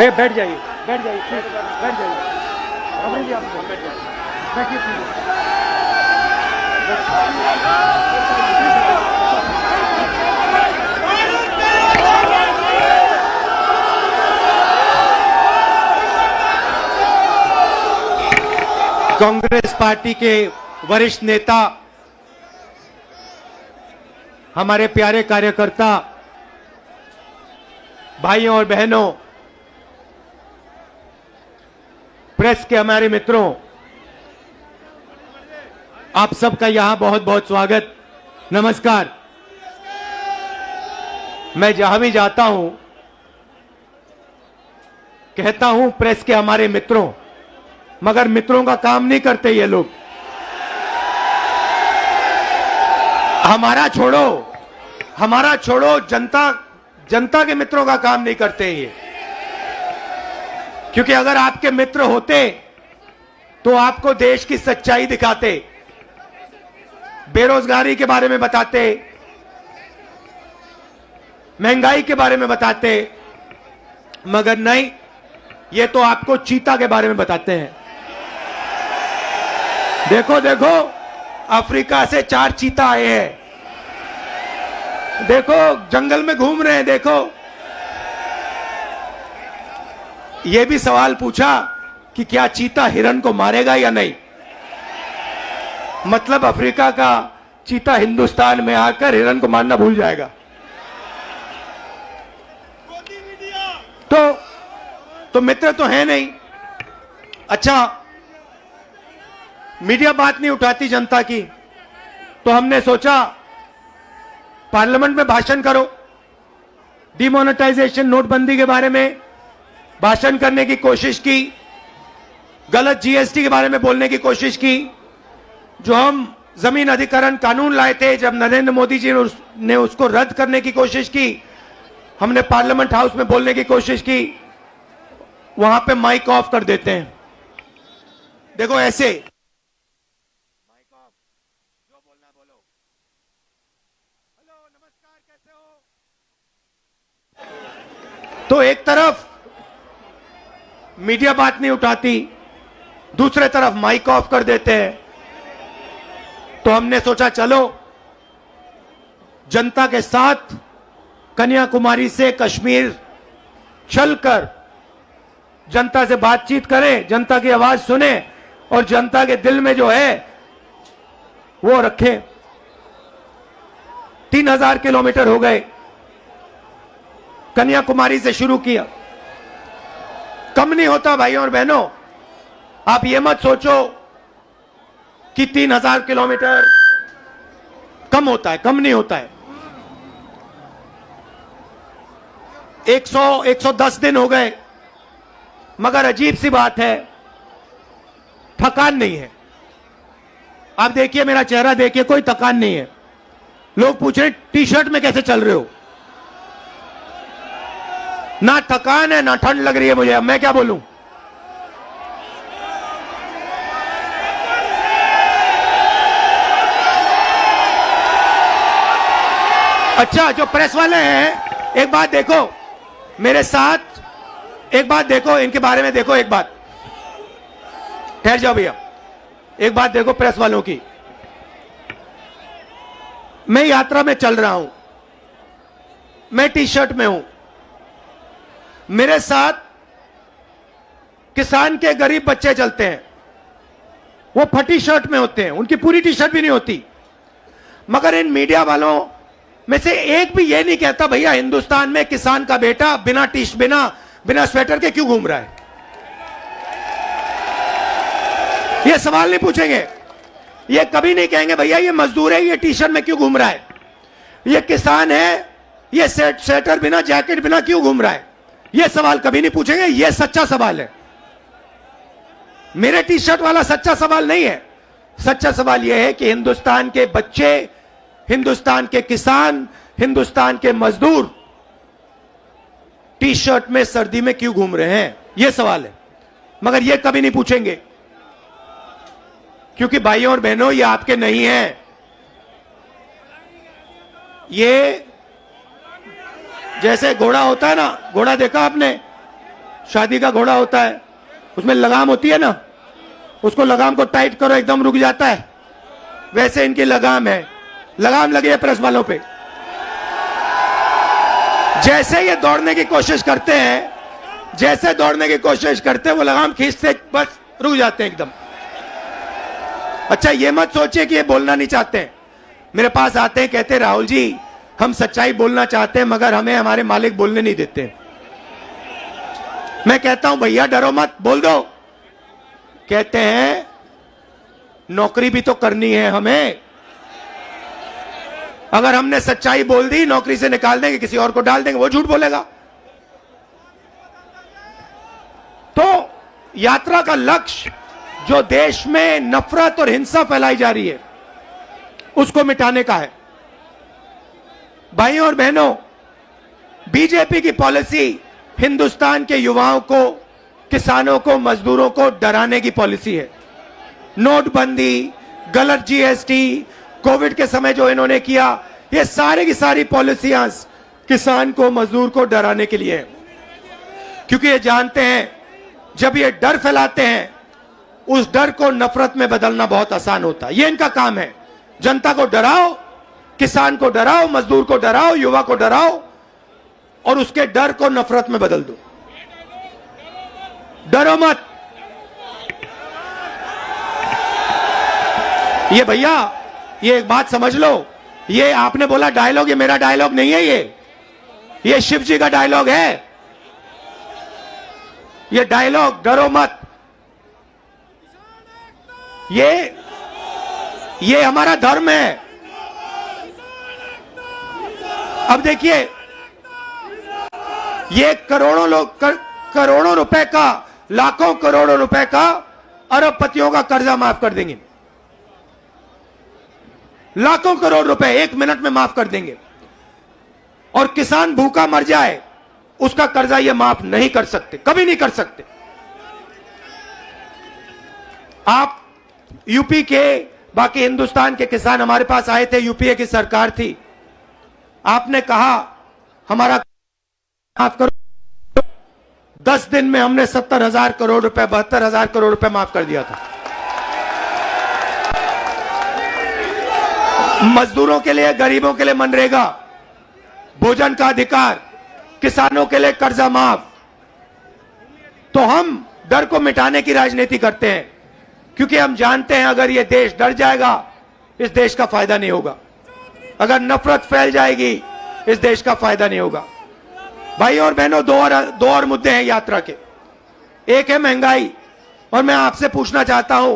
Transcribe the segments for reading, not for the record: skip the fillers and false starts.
बैठ जाइए, बैठ जाइए, बैठ जाइए। अमरीश जी, आप बैठ जाइए, बैठिए प्लीज। कांग्रेस पार्टी के वरिष्ठ नेता, हमारे प्यारे कार्यकर्ता, भाइयों और बहनों, प्रेस के हमारे मित्रों, आप सबका यहां बहुत बहुत स्वागत, नमस्कार। मैं जहां भी जाता हूं कहता हूं प्रेस के हमारे मित्रों, मगर मित्रों का काम नहीं करते ये लोग। हमारा छोड़ो, जनता के मित्रों का काम नहीं करते ये। क्योंकि अगर आपके मित्र होते तो आपको देश की सच्चाई दिखाते, बेरोजगारी के बारे में बताते, महंगाई के बारे में बताते, मगर नहीं, ये तो आपको चीता के बारे में बताते हैं। देखो देखो, अफ्रीका से 4 चीता आए हैं, देखो जंगल में घूम रहे हैं। देखो, यह भी सवाल पूछा कि क्या चीता हिरण को मारेगा या नहीं। मतलब अफ्रीका का चीता हिंदुस्तान में आकर हिरण को मारना भूल जाएगा। तो मित्र तो है नहीं। अच्छा, मीडिया बात नहीं उठाती जनता की, तो हमने सोचा पार्लियामेंट में भाषण करो। डिमोनेटाइजेशन, नोटबंदी के बारे में भाषण करने की कोशिश की, गलत जीएसटी के बारे में बोलने की कोशिश की। जो हम जमीन अधिग्रहण कानून लाए थे, जब नरेंद्र मोदी जी ने उसको रद्द करने की कोशिश की, हमने पार्लियामेंट हाउस में बोलने की कोशिश की, वहां पे माइक ऑफ कर देते हैं। देखो ऐसे माइक ऑफ, जो बोलना बोलो। हेलो, नमस्कार, कैसे हो। तो एक तरफ मीडिया बात नहीं उठाती, दूसरे तरफ माइक ऑफ कर देते हैं। तो हमने सोचा चलो जनता के साथ कन्याकुमारी से कश्मीर चलकर जनता से बातचीत करें, जनता की आवाज सुने और जनता के दिल में जो है वो रखें। 3000 किलोमीटर हो गए, कन्याकुमारी से शुरू किया। कम नहीं होता भाइयों और बहनों। आप ये मत सोचो कि 3000 किलोमीटर कम होता है, कम नहीं होता है। 110 दिन हो गए, मगर अजीब सी बात है, थकान नहीं है। आप देखिए, मेरा चेहरा देखिए, कोई थकान नहीं है। लोग पूछ रहे टी शर्ट में कैसे चल रहे हो। ना थकान है, ना ठंड लग रही है मुझे। अब मैं क्या बोलूं। अच्छा, जो प्रेस वाले हैं, एक बात देखो मेरे साथ, एक बात देखो इनके बारे में। देखो एक बात, ठहर जाओ भैया, एक बात देखो प्रेस वालों की। मैं यात्रा में चल रहा हूं, मैं टी शर्ट में हूं, मेरे साथ किसान के गरीब बच्चे चलते हैं, वो फटी शर्ट में होते हैं, उनकी पूरी टी शर्ट भी नहीं होती। मगर इन मीडिया वालों में से एक भी ये नहीं कहता भैया हिंदुस्तान में किसान का बेटा बिना स्वेटर के क्यों घूम रहा है। ये सवाल नहीं पूछेंगे, ये कभी नहीं कहेंगे भैया ये मजदूर है, ये टी शर्ट में क्यों घूम रहा है, ये किसान है, ये स्वेटर बिना, जैकेट बिना क्यों घूम रहा है। ये सवाल कभी नहीं पूछेंगे। ये सच्चा सवाल है, मेरे टी शर्ट वाला सच्चा सवाल नहीं है। सच्चा सवाल यह है कि हिंदुस्तान के बच्चे, हिंदुस्तान के किसान, हिंदुस्तान के मजदूर टी शर्ट में सर्दी में क्यों घूम रहे हैं, यह सवाल है। मगर यह कभी नहीं पूछेंगे, क्योंकि भाइयों और बहनों ये आपके नहीं हैं। ये जैसे घोड़ा होता है ना, घोड़ा देखा आपने, शादी का घोड़ा होता है, उसमें लगाम होती है ना, उसको लगाम को टाइट करो एकदम रुक जाता है, वैसे इनकी लगाम है, लगाम लगी है प्रेस वालों पे। जैसे ये दौड़ने की कोशिश करते हैं, जैसे दौड़ने की कोशिश करते हैं, वो लगाम खींचते बस रुक जाते हैं एकदम। अच्छा, ये मत सोचिए कि ये बोलना नहीं चाहते हैं। मेरे पास आते हैं, कहते हैं राहुल जी हम सच्चाई बोलना चाहते हैं मगर हमें हमारे मालिक बोलने नहीं देते। मैं कहता हूं भैया डरो मत, बोल दो। कहते हैं नौकरी भी तो करनी है हमें, अगर हमने सच्चाई बोल दी नौकरी से निकाल देंगे, किसी और को डाल देंगे, वो झूठ बोलेगा। तो यात्रा का लक्ष्य जो देश में नफरत और हिंसा फैलाई जा रही है उसको मिटाने का है। भाइयों और बहनों, बीजेपी की पॉलिसी हिंदुस्तान के युवाओं को, किसानों को, मजदूरों को डराने की पॉलिसी है। नोटबंदी, गलत जीएसटी, कोविड के समय जो इन्होंने किया, ये सारी की सारी पॉलिसियां किसान को, मजदूर को डराने के लिए है। क्योंकि ये जानते हैं जब ये डर फैलाते हैं उस डर को नफरत में बदलना बहुत आसान होता है। ये इनका काम है, जनता को डराओ, किसान को डराओ, मजदूर को डराओ, युवा को डराओ और उसके डर को नफरत में बदल दो। डरो मत। ये भैया, ये एक बात समझ लो, ये आपने बोला डायलॉग, ये मेरा डायलॉग नहीं है, ये शिव जी का डायलॉग है। ये डायलॉग डरो मत, ये हमारा धर्म है। अब देखिए, ये करोड़ों लोग, करोड़ों रुपए का, लाखों करोड़ों रुपए का, अरबपतियों का कर्जा माफ कर देंगे। लाखों करोड़ रुपए 1 मिनट में माफ कर देंगे। और किसान भूखा मर जाए उसका कर्जा ये माफ नहीं कर सकते, कभी नहीं कर सकते। आप यूपी के, बाकी हिंदुस्तान के किसान हमारे पास आए थे, यूपीए की सरकार थी, आपने कहा हमारा माफ करो। 10 दिन में हमने 70,000 करोड़ रुपए, 72,000 करोड़ रुपए माफ कर दिया था। मजदूरों के लिए, गरीबों के लिए मनरेगा, भोजन का अधिकार, किसानों के लिए कर्जा माफ। तो हम डर को मिटाने की राजनीति करते हैं क्योंकि हम जानते हैं अगर ये देश डर जाएगा इस देश का फायदा नहीं होगा, अगर नफरत फैल जाएगी इस देश का फायदा नहीं होगा। भाई और बहनों, दो और मुद्दे हैं यात्रा के। एक है महंगाई, और मैं आपसे पूछना चाहता हूं,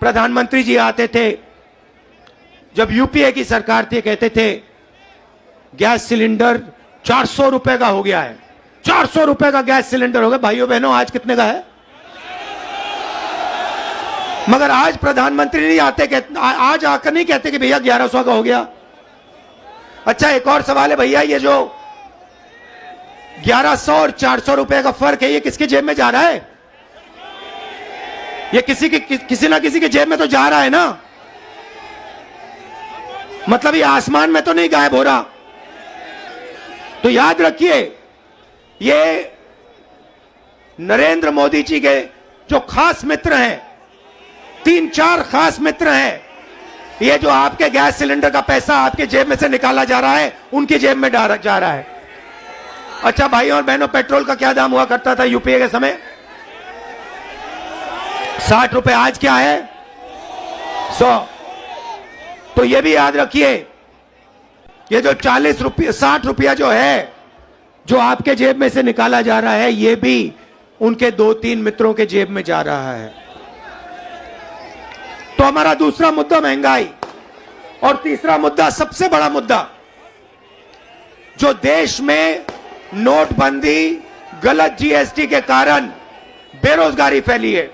प्रधानमंत्री जी आते थे जब यूपीए की सरकार थी, कहते थे गैस सिलेंडर 400 रुपए का हो गया है, 400 रुपए का गैस सिलेंडर हो गया। भाइयों बहनों, आज कितने का है? मगर आज प्रधानमंत्री नहीं आते, आज आकर नहीं कहते कि भैया 1100 का हो गया। अच्छा, एक और सवाल है भैया, ये जो 1100 और 400 रुपए का फर्क है, ये किसके जेब में जा रहा है? ये किसी ना किसी के जेब में तो जा रहा है ना। मतलब ये आसमान में तो नहीं गायब हो रहा। तो याद रखिए, ये नरेंद्र मोदी जी के जो खास मित्र हैं, 3-4 खास मित्र हैं, ये जो आपके गैस सिलेंडर का पैसा आपके जेब में से निकाला जा रहा है, उनकी जेब में जा रहा है। अच्छा भाइयों और बहनों, पेट्रोल का क्या दाम हुआ करता था यूपीए के समय? 60 रुपए। आज क्या है? 100। तो ये भी याद रखिए, ये जो 40 रुपये, 60 रुपया जो है, जो आपके जेब में से निकाला जा रहा है, ये भी उनके 2-3 मित्रों के जेब में जा रहा है। तो हमारा दूसरा मुद्दा महंगाई, और तीसरा मुद्दा, सबसे बड़ा मुद्दा, जो देश में नोटबंदी, गलत जीएसटी के कारण बेरोजगारी फैली है।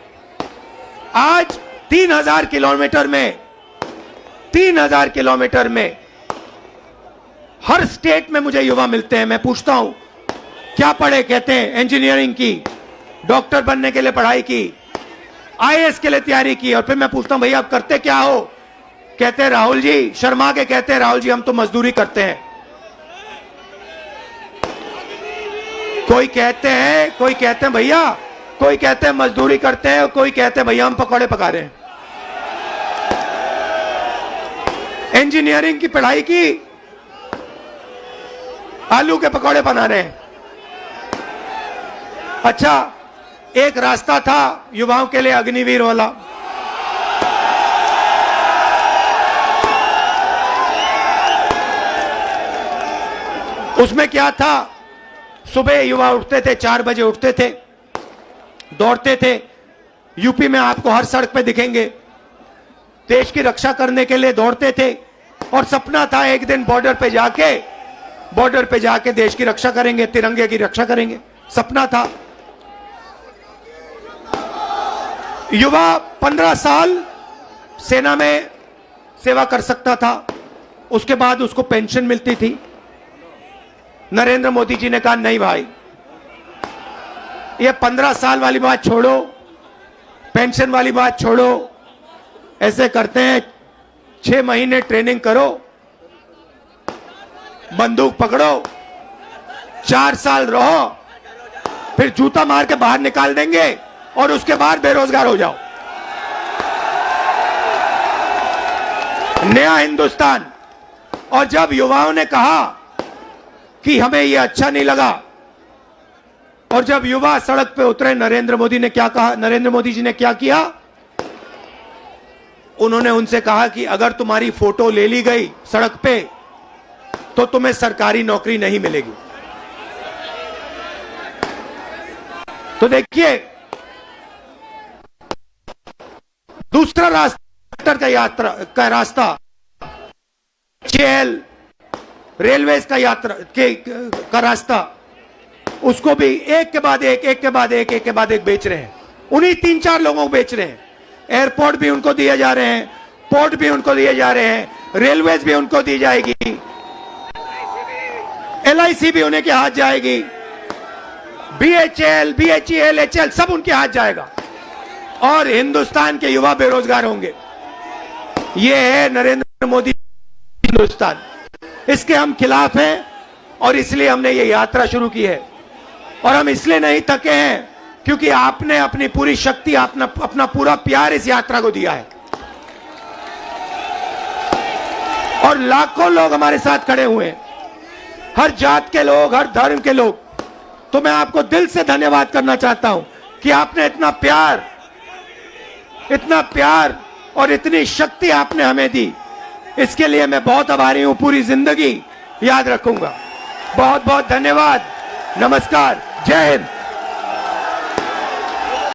आज 3000 किलोमीटर में हर स्टेट में मुझे युवा मिलते हैं। मैं पूछता हूं क्या पढ़े, कहते हैं इंजीनियरिंग की, डॉक्टर बनने के लिए पढ़ाई की, आईएएस के लिए तैयारी की। और फिर मैं पूछता हूं भैया आप करते क्या हो? कहते हैं राहुल जी, शर्मा के कहते हैं राहुल जी हम तो मजदूरी करते हैं। कोई कहते हैं भैया, कोई कहते हैं मजदूरी करते हैं, कोई कहते हैं भैया हम पकौड़े पका रहे हैं। इंजीनियरिंग की पढ़ाई की, आलू के पकौड़े बना रहे हैं। अच्छा, एक रास्ता था युवाओं के लिए अग्निवीर वाला, उसमें क्या था? सुबह युवा उठते थे, 4 बजे उठते थे, दौड़ते थे। यूपी में आपको हर सड़क पे दिखेंगे, देश की रक्षा करने के लिए दौड़ते थे। और सपना था एक दिन बॉर्डर पे जाके देश की रक्षा करेंगे, तिरंगे की रक्षा करेंगे, सपना था। युवा 15 साल सेना में सेवा कर सकता था, उसके बाद उसको पेंशन मिलती थी। नरेंद्र मोदी जी ने कहा नहीं भाई, ये 15 साल वाली बात छोड़ो, पेंशन वाली बात छोड़ो, ऐसे करते हैं 6 महीने ट्रेनिंग करो, बंदूक पकड़ो, 4 साल रहो, फिर जूता मार के बाहर निकाल देंगे और उसके बाद बेरोजगार हो जाओ। नया हिंदुस्तान। और जब युवाओं ने कहा कि हमें यह अच्छा नहीं लगा, और जब युवा सड़क पे उतरे, नरेंद्र मोदी ने क्या कहा? नरेंद्र मोदी जी ने क्या किया? उन्होंने उनसे कहा कि अगर तुम्हारी फोटो ले ली गई सड़क पे तो तुम्हें सरकारी नौकरी नहीं मिलेगी। तो देखिए, दूसरा रास्ता रास्ता जेल, रेलवे का रास्ता, उसको भी एक के बाद एक बेच रहे हैं। उन्हीं 3-4 लोगों को बेच रहे हैं। एयरपोर्ट भी उनको दिए जा रहे हैं, पोर्ट भी उनको दिए जा रहे हैं, रेलवेज भी उनको दी जाएगी, LIC भी उन्हें के हाथ जाएगी, BHEL, HL सब उनके हाथ जाएगा, और हिंदुस्तान के युवा बेरोजगार होंगे। ये है नरेंद्र मोदी हिंदुस्तान। इसके हम खिलाफ हैं और इसलिए हमने ये यात्रा शुरू की है। और हम इसलिए नहीं थके हैं क्योंकि आपने अपनी पूरी शक्ति, अपना पूरा प्यार इस यात्रा को दिया है, और लाखों लोग हमारे साथ खड़े हुए हैं, हर जात के लोग, हर धर्म के लोग। तो मैं आपको दिल से धन्यवाद करना चाहता हूं कि आपने इतना प्यार और इतनी शक्ति आपने हमें दी। इसके लिए मैं बहुत आभारी हूं, पूरी जिंदगी याद रखूंगा। बहुत बहुत धन्यवाद। नमस्कार, जय हिंद।